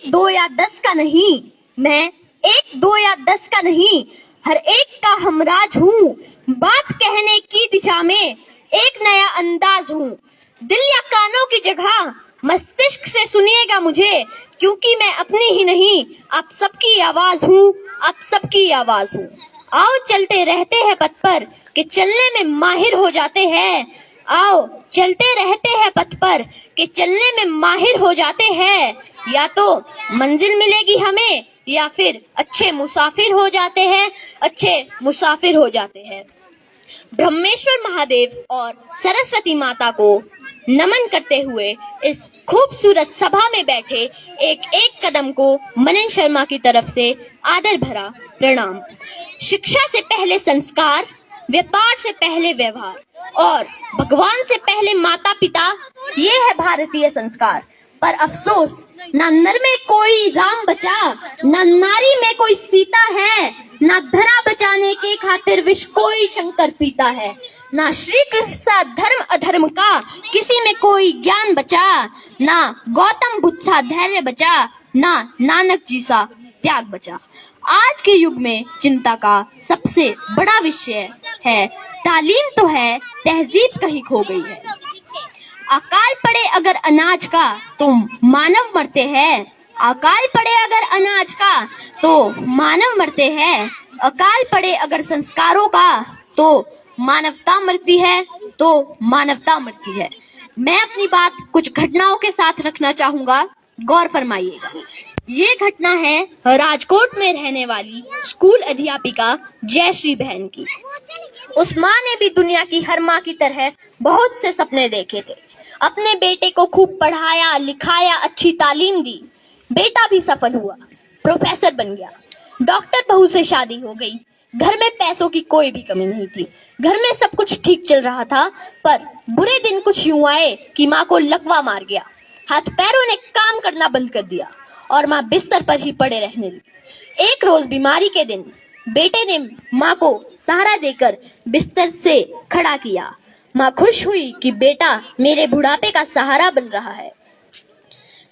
दो या 10 का नहीं, मैं 1 2 या 10 का नहीं, हर एक का हमराज हूँ। बात कहने की दिशा में एक नया अंदाज हूँ। दिल या कानों की जगह मस्तिष्क से सुनिएगा मुझे, क्योंकि मैं अपनी ही नहीं, आप सबकी आवाज हूँ, आप सबकी आवाज हूँ। आओ चलते रहते हैं पथ पर कि चलने में माहिर हो जाते हैं। आओ चलते रहते हैं पथ पर कि चलने में माहिर हो जाते हैं। या तो मंजिल मिलेगी हमें या फिर अच्छे मुसाफिर हो जाते हैं, अच्छे मुसाफिर हो जाते हैं। ब्रह्मेश्वर महादेव और सरस्वती माता को नमन करते हुए इस खूबसूरत सभा में बैठे एक एक कदम को मनन शर्मा की तरफ से आदर भरा प्रणाम। शिक्षा से पहले संस्कार, व्यापार से पहले व्यवहार और भगवान से पहले माता पिता, ये है भारतीय संस्कार। पर अफसोस, ना नर में कोई राम बचा, ना नारी में कोई सीता है, ना धरा बचाने के खातिर विष कोई शंकर पीता है, ना श्री कृष्ण सा धर्म अधर्म का किसी में कोई ज्ञान बचा, ना गौतम बुद्ध सा धैर्य बचा, ना नानक जी सा त्याग बचा। आज के युग में चिंता का सबसे बड़ा विषय है तालीम तो है, तहजीब कहीं खो गई है। अकाल पड़े अगर अनाज का तो मानव मरते हैं, अकाल पड़े अगर अनाज का तो मानव मरते हैं, अकाल पड़े अगर संस्कारों का तो मानवता मरती है, तो मानवता मरती है। मैं अपनी बात कुछ घटनाओं के साथ रखना चाहूंगा, गौर फरमाइएगा। ये घटना है राजकोट में रहने वाली स्कूल अध्यापिका जयश्री बहन की। उस माँ ने भी दुनिया की हर माँ की तरह बहुत से सपने देखे थे। अपने बेटे को खूब पढ़ाया लिखाया, अच्छी तालीम दी। बेटा भी सफल हुआ, प्रोफेसर बन गया। डॉक्टर बहू से शादी हो गई। घर में पैसों की कोई भी कमी नहीं थी। घर में सब कुछ ठीक चल रहा था, पर बुरे दिन कुछ यूं आए कि माँ को लकवा मार गया। हाथ पैरों ने काम करना बंद कर दिया और माँ बिस्तर पर ही पड़े रहने लगी। एक रोज बीमारी के दिन बेटे ने माँ को सहारा देकर बिस्तर से खड़ा किया। माँ खुश हुई कि बेटा मेरे बुढ़ापे का सहारा बन रहा है।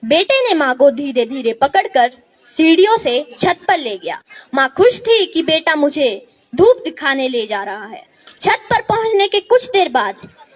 बेटे ने माँ को धीरे धीरे पकड़कर सीढ़ियों से छत पर ले गया। माँ खुश थी कि बेटा मुझे धूप दिखाने ले जा रहा है। छत पर पहुंचने के कुछ देर बाद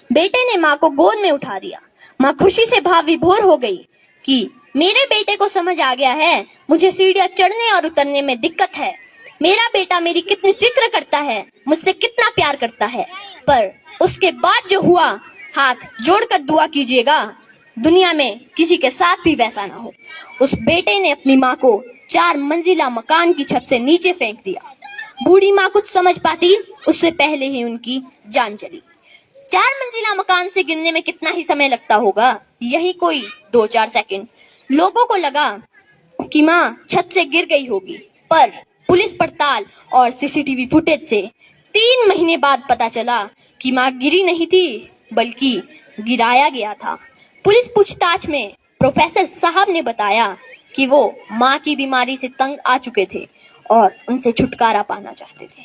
बेटे ने माँ को गोद में उठा दिया। माँ खुशी से भाव विभोर हो गई कि मेरे बेटे को समझ आ गया है, मुझे सीढ़ियां चढ़ने और उतरने में दिक्कत है। मेरा बेटा मेरी कितनी फिक्र करता है, मुझसे कितना प्यार करता है। पर उसके बाद जो हुआ, हाथ जोड़कर दुआ कीजिएगा दुनिया में किसी के साथ भी वैसा ना हो। उस बेटे ने अपनी माँ को 4 मंजिला मकान की छत से नीचे फेंक दिया। बूढ़ी माँ कुछ समझ पाती उससे पहले ही उनकी जान चली। 4 मंजिला मकान से गिरने में कितना ही समय लगता होगा, यही कोई 2-4 सेकंड। लोगों को लगा कि माँ छत से गिर गई होगी, पर पुलिस पड़ताल और सीसीटीवी फुटेज से 3 महीने बाद पता चला कि माँ गिरी नहीं थी, बल्कि गिराया गया था। पुलिस पूछताछ में प्रोफेसर साहब ने बताया कि वो माँ की बीमारी से तंग आ चुके थे और उनसे छुटकारा पाना चाहते थे।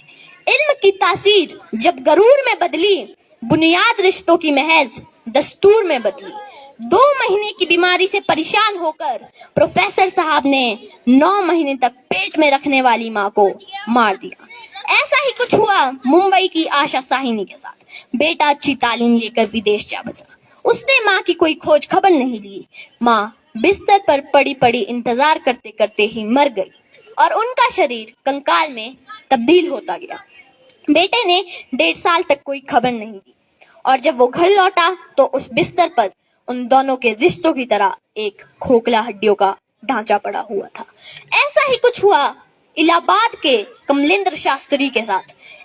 इल्म की तासीर जब गरूर में बदली, बुनियाद रिश्तों की महज दस्तूर में बदली। 2 महीने की बीमारी से परेशान होकर प्रोफेसर साहब ने 9 महीने तक पेट में रखने वाली माँ को मार दिया। ऐसा ही कुछ हुआ मुंबई की आशा साहिनी के साथ। बेटा अच्छी तालीम लेकर विदेश जा बसा। उसने माँ की कोई खोज खबर नहीं ली। माँ बिस्तर पर पड़ी पड़ी इंतजार करते करते ही मर गई और उनका शरीर कंकाल में तब्दील होता गया। बेटे ने 1.5 साल तक कोई खबर नहीं दी और जब वो घर लौटा तो उस बिस्तर पर उन दोनों के रिश्तों की तरह एक खोखला हड्डियों का ढांचा पड़ा हुआ था। ऐसा ही कुछ हुआ इलाहाबाद के कमलेंद्र शास्त्री के साथ।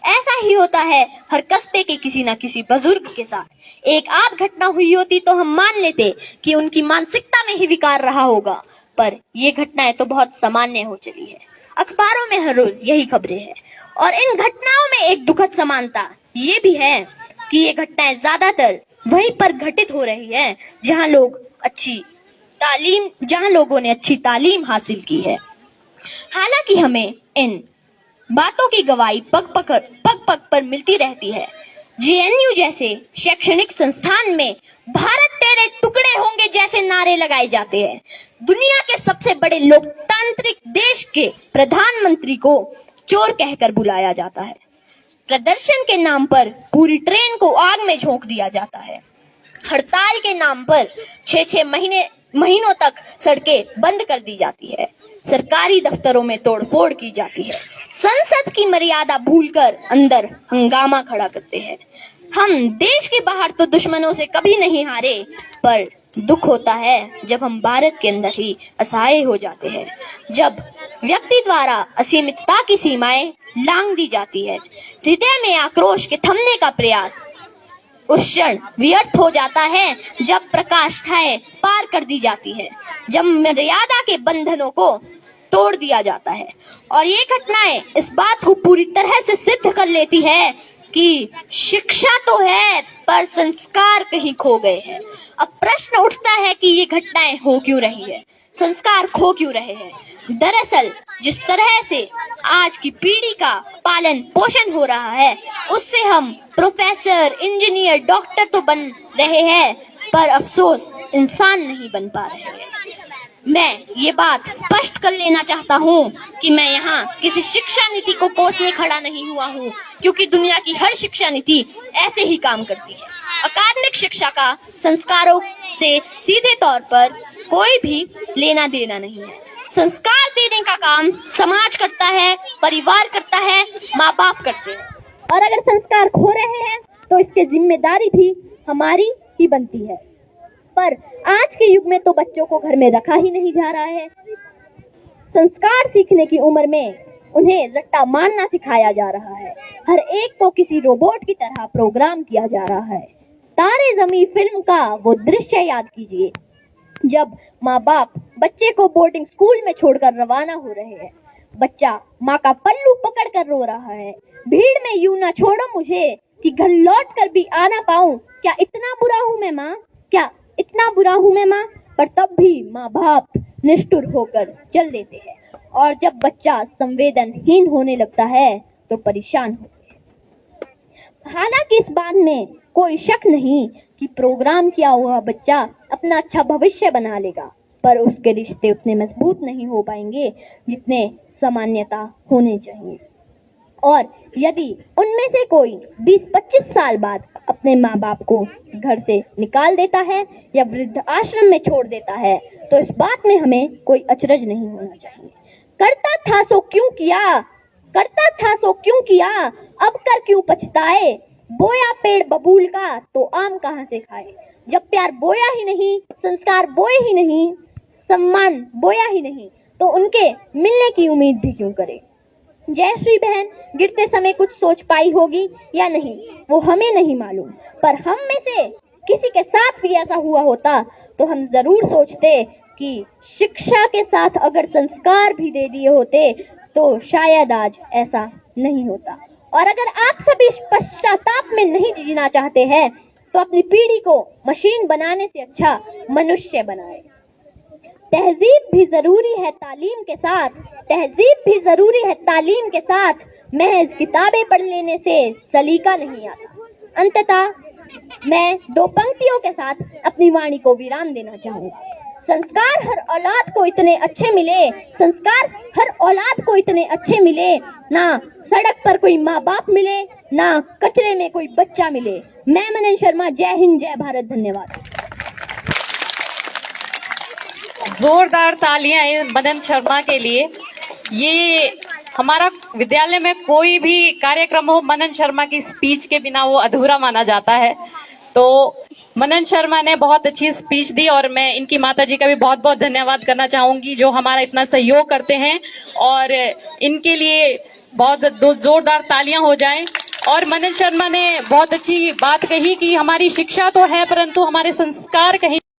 ऐसा ही होता है हर कस्बे के किसी न किसी बुजुर्ग के साथ। एक आध घटना हुई होती तो हम मान लेते कि उनकी मानसिकता में ही विकार रहा होगा, पर ये घटनाएं तो बहुत सामान्य हो चली है। अखबारों में हर रोज यही खबरें हैं और इन घटनाओं में एक दुखद समानता ये भी है कि ये घटनाएं ज्यादातर वहीं पर घटित हो रही है जहां लोगों ने अच्छी तालीम हासिल की है। हालांकि हमें इन बातों की गवाही पग पग पर मिलती रहती है। जेएनयू जैसे शैक्षणिक संस्थान में भारत तेरे टुकड़े होंगे जैसे नारे लगाए जाते हैं। दुनिया के सबसे बड़े लोकतांत्रिक देश के प्रधानमंत्री को चोर कहकर बुलाया जाता है। प्रदर्शन के नाम पर पूरी ट्रेन को आग में झोंक दिया जाता है। हड़ताल के नाम पर 6-6 महीनों तक सड़कें बंद कर दी जाती है। सरकारी दफ्तरों में तोड़फोड़ की जाती है। संसद की मर्यादा भूलकर अंदर हंगामा खड़ा करते हैं। हम देश के बाहर तो दुश्मनों से कभी नहीं हारे, पर दुख होता है जब हम भारत के अंदर ही असहाय हो जाते हैं, जब व्यक्ति द्वारा असीमितता की सीमाएं लांघ दी जाती है। हृदय में आक्रोश के थमने का प्रयास उस क्षण व्यर्थ हो जाता है जब प्रकाष्ठाएं पार कर दी जाती है, जब मर्यादा के बंधनों को तोड़ दिया जाता है। और ये घटनाएं इस बात को पूरी तरह से सिद्ध कर लेती है कि शिक्षा तो है पर संस्कार कहीं खो गए हैं। अब प्रश्न उठता है कि ये घटनाएं हो क्यों रही है, संस्कार खो क्यों रहे हैं। दरअसल जिस तरह से आज की पीढ़ी का पालन पोषण हो रहा है, उससे हम प्रोफेसर, इंजीनियर, डॉक्टर तो बन रहे हैं, पर अफसोस इंसान नहीं बन पा रहे हैं। मैं ये बात स्पष्ट कर लेना चाहता हूँ कि मैं यहाँ किसी शिक्षा नीति को कोसने खड़ा नहीं हुआ हूँ, क्योंकि दुनिया की हर शिक्षा नीति ऐसे ही काम करती है। अकादमिक शिक्षा का संस्कारों से सीधे तौर पर कोई भी लेना देना नहीं है। संस्कार देने का काम समाज करता है, परिवार करता है, माँ बाप करते हैं। और अगर संस्कार खो रहे हैं तो इसकी जिम्मेदारी भी हमारी ही बनती है। पर आज के युग में तो बच्चों को घर में रखा ही नहीं जा रहा है। संस्कार सीखने की उम्र में उन्हें रट्टा मारना सिखाया जा रहा है। हर एक को किसी रोबोट की तरह प्रोग्राम किया जा रहा है। तारे ज़मीं फिल्म का वो दृश्य याद कीजिए जब माँ बाप बच्चे को बोर्डिंग स्कूल में छोड़कर रवाना हो रहे हैं। बच्चा माँ का पल्लू पकड़कर रो रहा है, भीड़ में यूं ना छोड़ो मुझे कि घर लौट कर भी आना पाऊं। क्या इतना बुरा हूं मैं माँ, क्या इतना बुरा हूं मैं माँ। पर तब भी माँ बाप निष्ठुर होकर चल देते हैं। और जब बच्चा संवेदनहीन होने लगता है तो परेशान होते हैं। हालांकि इस बात में कोई शक नहीं कि प्रोग्राम किया हुआ बच्चा अपना अच्छा भविष्य बना लेगा, पर उसके रिश्ते उतने मजबूत नहीं हो पाएंगे जितने सामान्यता होने चाहिए। और यदि उनमें से कोई 20-25 साल बाद अपने माँ बाप को घर से निकाल देता है या वृद्ध आश्रम में छोड़ देता है, तो इस बात में हमें कोई अचरज नहीं होना चाहिए। करता था सो क्यों किया, करता था सो क्यों किया, अब कर क्यों पछताए। बोया पेड़ बबूल का तो आम कहाँ से खाए। जब प्यार बोया ही नहीं, संस्कार बोए ही नहीं, सम्मान बोया ही नहीं, तो उनके मिलने की उम्मीद भी क्यों करे। जयश्री बहन गिरते समय कुछ सोच पाई होगी या नहीं, वो हमें नहीं मालूम, पर हम में से किसी के साथ भी ऐसा हुआ होता तो हम जरूर सोचते कि शिक्षा के साथ अगर संस्कार भी दे दिए होते तो शायद आज ऐसा नहीं होता। और अगर आप सभी पश्चाताप में नहीं जीना चाहते हैं तो अपनी पीढ़ी को मशीन बनाने से अच्छा मनुष्य बनाए। तहजीब भी जरूरी है तालीम के साथ, तहजीब भी जरूरी है तालीम के साथ, महज किताबें पढ़ लेने से सलीका नहीं आता। अंततः मैं 2 पंक्तियों के साथ अपनी वाणी को विराम देना चाहूंगा। संस्कार हर औलाद को इतने अच्छे मिले, संस्कार हर औलाद को इतने अच्छे मिले, ना सड़क पर कोई माँ बाप मिले, ना कचरे में कोई बच्चा मिले। मैं मनन शर्मा, जय हिंद, जय भारत, धन्यवाद। जोरदार तालियां मनन शर्मा के लिए। ये हमारा विद्यालय में कोई भी कार्यक्रम हो, मनन शर्मा की स्पीच के बिना वो अधूरा माना जाता है। तो मनन शर्मा ने बहुत अच्छी स्पीच दी और मैं इनकी माताजी का भी बहुत बहुत धन्यवाद करना चाहूंगी जो हमारा इतना सहयोग करते हैं, और इनके लिए बहुत जोरदार तालियां हो जाएं। और मनन शर्मा ने बहुत अच्छी बात कही कि हमारी शिक्षा तो है परंतु हमारे संस्कार कहीं